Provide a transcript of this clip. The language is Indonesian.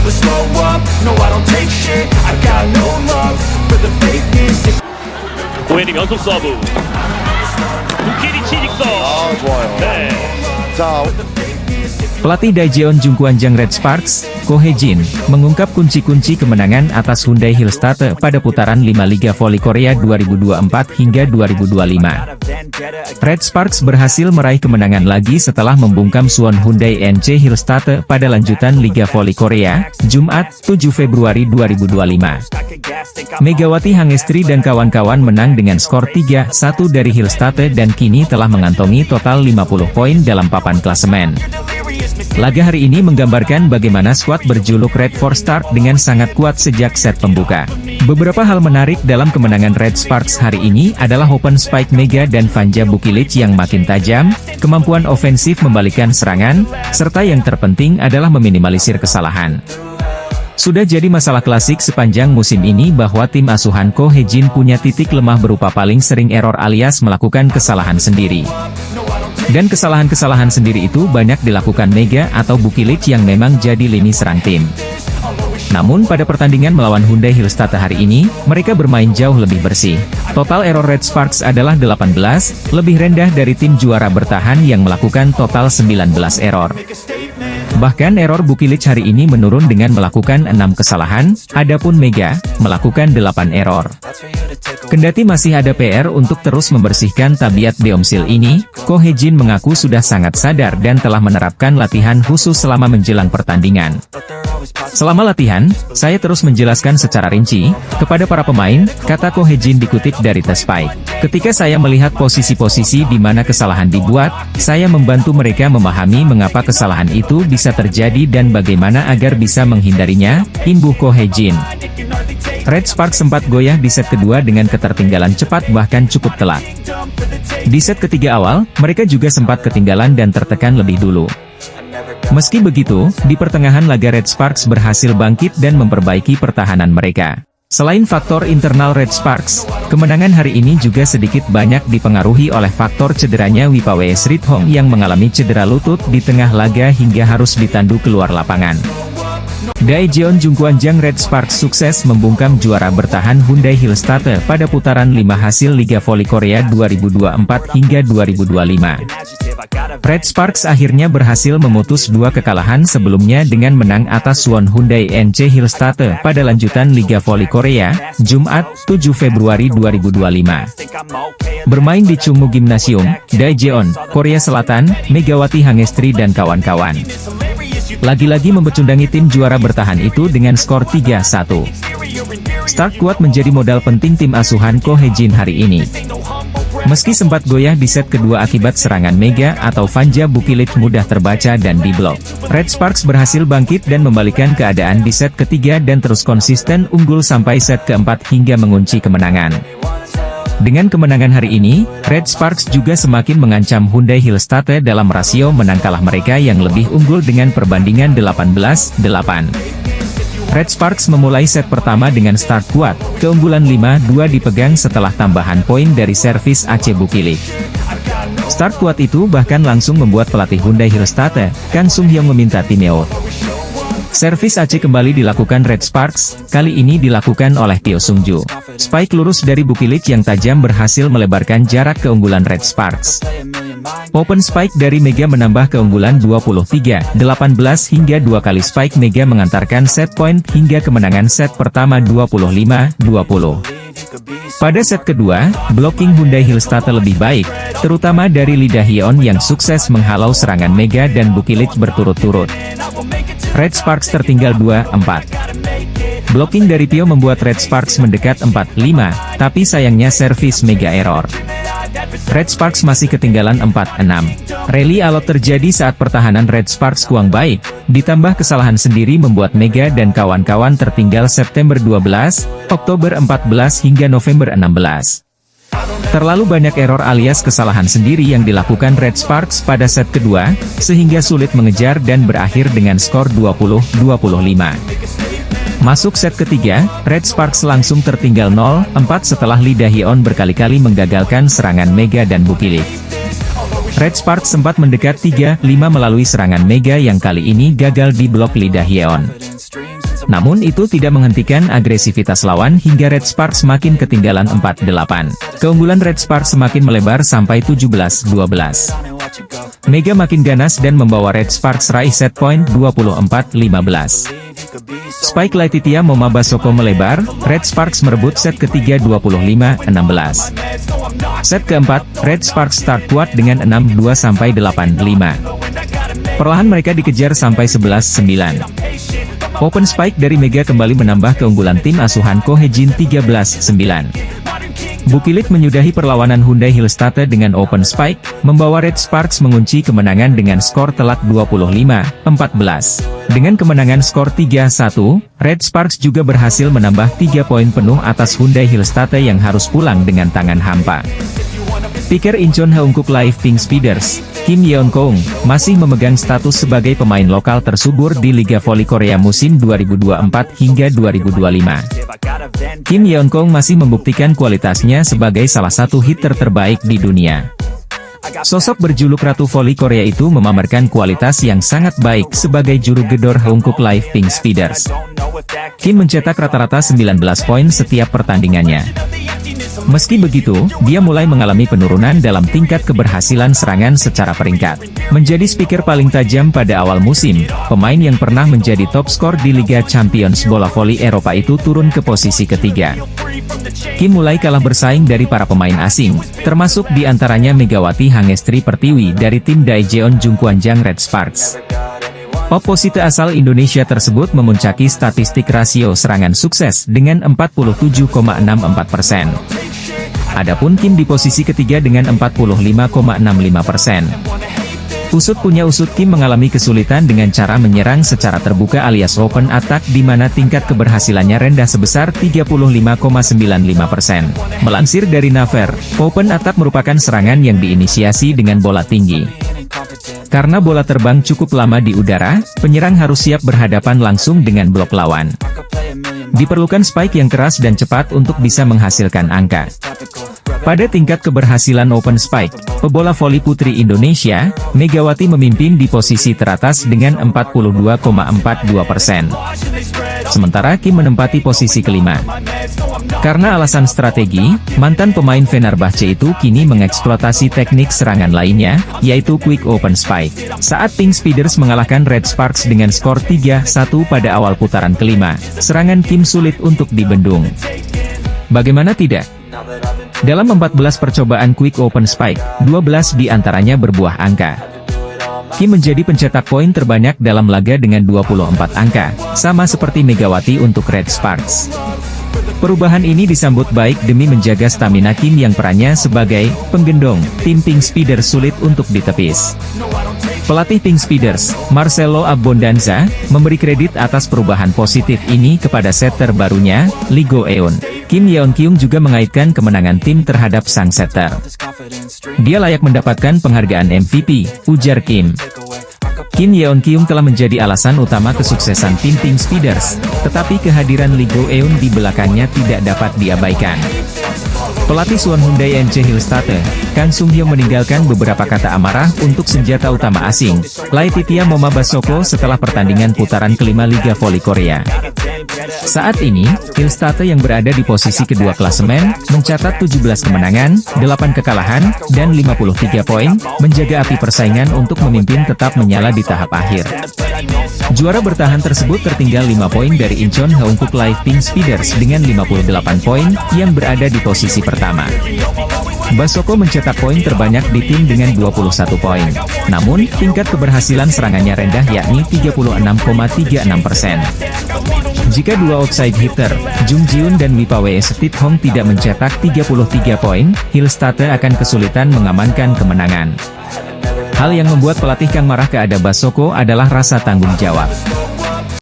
never slow up, no I don't take shit. I got no love for the fakeness. 고현이 연속 서브. 부키리치 직선. 좋아요. 네. 자, Pelatih Daejeon Jungkwanjang Red Sparks, Ko Hye-jin, mengungkap kunci-kunci kemenangan atas Hyundai Hillstate pada putaran 5 Liga Voli Korea 2024 hingga 2025. Red Sparks berhasil meraih kemenangan lagi setelah membungkam Suwon Hyundai NC Hillstate pada lanjutan Liga Voli Korea, Jumat, 7 Februari 2025. Megawati Hangestri dan kawan-kawan menang dengan skor 3-1 dari Hillstate dan kini telah mengantongi total 50 poin dalam papan klasemen. Laga hari ini menggambarkan bagaimana skuad berjuluk Red for Start dengan sangat kuat sejak set pembuka. Beberapa hal menarik dalam kemenangan Red Sparks hari ini adalah open spike Mega dan Vanja Bukilic yang makin tajam, kemampuan ofensif membalikkan serangan, serta yang terpenting adalah meminimalisir kesalahan. Sudah jadi masalah klasik sepanjang musim ini bahwa tim asuhan Ko Hye-jin punya titik lemah berupa paling sering error alias melakukan kesalahan sendiri. Dan kesalahan-kesalahan sendiri itu banyak dilakukan Mega atau Bukilic yang memang jadi lini serang tim. Namun pada pertandingan melawan Hyundai Hillstate hari ini, mereka bermain jauh lebih bersih. Total error Red Sparks adalah 18, lebih rendah dari tim juara bertahan yang melakukan total 19 error. Bahkan error Bukilic hari ini menurun dengan melakukan 6 kesalahan, adapun Mega, melakukan 8 error. Kendati masih ada PR untuk terus membersihkan tabiat Beomsil ini, Ko Hye-jin mengaku sudah sangat sadar dan telah menerapkan latihan khusus selama menjelang pertandingan. Selama latihan, saya terus menjelaskan secara rinci kepada para pemain, kata Ko Hye-jin dikutip dari The Spike. Ketika saya melihat posisi-posisi di mana kesalahan dibuat, saya membantu mereka memahami mengapa kesalahan itu bisa terjadi dan bagaimana agar bisa menghindarinya, imbuh Ko Hye-jin. Red Sparks sempat goyah di set kedua dengan ketertinggalan cepat bahkan cukup telat. Di set ketiga awal, mereka juga sempat ketinggalan dan tertekan lebih dulu. Meski begitu, di pertengahan laga Red Sparks berhasil bangkit dan memperbaiki pertahanan mereka. Selain faktor internal Red Sparks, kemenangan hari ini juga sedikit banyak dipengaruhi oleh faktor cederanya Wipawe Srithong yang mengalami cedera lutut di tengah laga hingga harus ditandu keluar lapangan. Daejeon Jungkwanjang Red Sparks sukses membungkam juara bertahan Hyundai Hillstate pada putaran 5 hasil Liga Voli Korea 2024 hingga 2025. Red Sparks akhirnya berhasil memutus 2 kekalahan sebelumnya dengan menang atas Suwon Hyundai NC Hillstate pada lanjutan Liga Voli Korea, Jumat, 7 Februari 2025. Bermain di Chungmu Gymnasium, Daejeon, Korea Selatan, Megawati Hangestri dan kawan-kawan lagi-lagi membecundangi tim juara bertahan itu dengan skor 3-1. Start kuat menjadi modal penting tim asuhan Ko Hye-jin hari ini. Meski sempat goyah di set kedua akibat serangan Mega atau Vanja Bukilic mudah terbaca dan diblok, Red Sparks berhasil bangkit dan membalikan keadaan di set ketiga dan terus konsisten unggul sampai set keempat hingga mengunci kemenangan. Dengan kemenangan hari ini, Red Sparks juga semakin mengancam Hyundai Hillstate dalam rasio menang kalah mereka yang lebih unggul dengan perbandingan 18-8. Red Sparks memulai set pertama dengan start kuat, keunggulan 5-2 dipegang setelah tambahan poin dari servis Aceh Bukilic. Start kuat itu bahkan langsung membuat pelatih Hyundai Hillstate, Kang Sung-hyung meminta timeout. Servis Aceh kembali dilakukan Red Sparks, kali ini dilakukan oleh Pyo Sung-ju. Spike lurus dari Bukilic yang tajam berhasil melebarkan jarak keunggulan Red Sparks. Open spike dari Mega menambah keunggulan 23-18 hingga 2 kali spike Mega mengantarkan set point hingga kemenangan set pertama 25-20. Pada set kedua, blocking Hyundai Hillstate lebih baik, terutama dari Lee Da-hyeon yang sukses menghalau serangan Mega dan Bukilic berturut-turut. Red Sparks tertinggal 2-4. Blocking dari Pyo membuat Red Sparks mendekat 4-5, tapi sayangnya servis Mega error. Red Sparks masih ketinggalan 4-6. Rally alot terjadi saat pertahanan Red Sparks kurang baik, ditambah kesalahan sendiri membuat Mega dan kawan-kawan tertinggal September 12, Oktober 14 hingga November 16. Terlalu banyak error alias kesalahan sendiri yang dilakukan Red Sparks pada set kedua, sehingga sulit mengejar dan berakhir dengan skor 20-25. Masuk set ketiga, Red Sparks langsung tertinggal 0-4 setelah Lee Da-hyeon berkali-kali menggagalkan serangan Mega dan Bukilic. Red Sparks sempat mendekat 3-5 melalui serangan Mega yang kali ini gagal di blok Lee Da-hyeon. Namun itu tidak menghentikan agresivitas lawan hingga Red Sparks makin ketinggalan 4-8. Keunggulan Red Sparks semakin melebar sampai 17-12. Mega makin ganas dan membawa Red Sparks raih set point 24-15. Spike Laetitia Moma Basoko melebar, Red Sparks merebut set ketiga 25-16. Set keempat, Red Sparks start kuat dengan 6-2 sampai 8-5. Perlahan mereka dikejar sampai 11-9. Open Spike dari Mega kembali menambah keunggulan tim asuhan Kohejin 13-9. Bukilit menyudahi perlawanan Hyundai Hillstatte dengan Open Spike, membawa Red Sparks mengunci kemenangan dengan skor telak 25-14. Dengan kemenangan skor 3-1, Red Sparks juga berhasil menambah 3 poin penuh atas Hyundai Hillstatte yang harus pulang dengan tangan hampa. Piker Incheon Haeunkook Live Pink Speeders, Kim Yeon-kung, masih memegang status sebagai pemain lokal tersubur di Liga Voli Korea musim 2024 hingga 2025. Kim Yeon-kung masih membuktikan kualitasnya sebagai salah satu hitter terbaik di dunia. Sosok berjuluk Ratu Voli Korea itu memamerkan kualitas yang sangat baik sebagai juru gedor Haeunkook Live Pink Speeders. Kim mencetak rata-rata 19 poin setiap pertandingannya. Meski begitu, dia mulai mengalami penurunan dalam tingkat keberhasilan serangan secara peringkat. Menjadi speaker paling tajam pada awal musim, pemain yang pernah menjadi top skor di Liga Champions bola voli Eropa itu turun ke posisi ketiga. Kim mulai kalah bersaing dari para pemain asing, termasuk di antaranya Megawati Hangestri Pertiwi dari tim Daejeon Jungkwanjang Red Sparks. Oposite asal Indonesia tersebut memuncaki statistik rasio serangan sukses dengan 47,64%. Adapun Kim di posisi ketiga dengan 45,65%. Usut punya usut, Kim mengalami kesulitan dengan cara menyerang secara terbuka alias open attack di mana tingkat keberhasilannya rendah sebesar 35,95%. Melansir dari Naver, open attack merupakan serangan yang diinisiasi dengan bola tinggi. Karena bola terbang cukup lama di udara, penyerang harus siap berhadapan langsung dengan blok lawan. Diperlukan spike yang keras dan cepat untuk bisa menghasilkan angka. Pada tingkat keberhasilan open spike, pebola voli putri Indonesia, Megawati memimpin di posisi teratas dengan 42,42%. Sementara Kim menempati posisi kelima. Karena alasan strategi, mantan pemain Fenerbahce itu kini mengeksploitasi teknik serangan lainnya, yaitu quick open spike. Saat Pink Speeders mengalahkan Red Sparks dengan skor 3-1 pada awal putaran kelima, serangan Kim sulit untuk dibendung. Bagaimana tidak? Dalam 14 percobaan quick open spike, 12 diantaranya berbuah angka. Kim menjadi pencetak poin terbanyak dalam laga dengan 24 angka, sama seperti Megawati untuk Red Sparks. Perubahan ini disambut baik demi menjaga stamina Kim yang perannya sebagai penggendong tim Pink Speeders sulit untuk ditepis. Pelatih Pink Speeders, Marcelo Abbondanza, memberi kredit atas perubahan positif ini kepada setter barunya, Lee Go-eun. Kim Yeon-kyung juga mengaitkan kemenangan tim terhadap sang setter. Dia layak mendapatkan penghargaan MVP, ujar Kim. Kim Yeon-kyung telah menjadi alasan utama kesuksesan tim Pink Speeders, tetapi kehadiran Lee Go-eun di belakangnya tidak dapat diabaikan. Pelatih Suwon Hyundai NC Hillstatte, Kang Sung-hyung meninggalkan beberapa kata amarah untuk senjata utama asing, Laetitia Moma Basoko setelah pertandingan putaran kelima Liga Voli Korea. Saat ini, Hillstatte yang berada di posisi kedua klasemen, mencatat 17 kemenangan, 8 kekalahan, dan 53 poin, menjaga api persaingan untuk memimpin tetap menyala di tahap akhir. Juara bertahan tersebut tertinggal 5 poin dari Incheon Haeunkook Live Pink Speeders dengan 58 poin, yang berada di posisi pertama. Basoko mencetak poin terbanyak di tim dengan 21 poin. Namun, tingkat keberhasilan serangannya rendah yakni 36,36%. Jika dua outside hitter, Jung Ji-un dan Wipawe Stithong tidak mencetak 33 poin, Hillstatte akan kesulitan mengamankan kemenangan. Hal yang membuat pelatih Kang marah ke Ada Basoko adalah rasa tanggung jawab.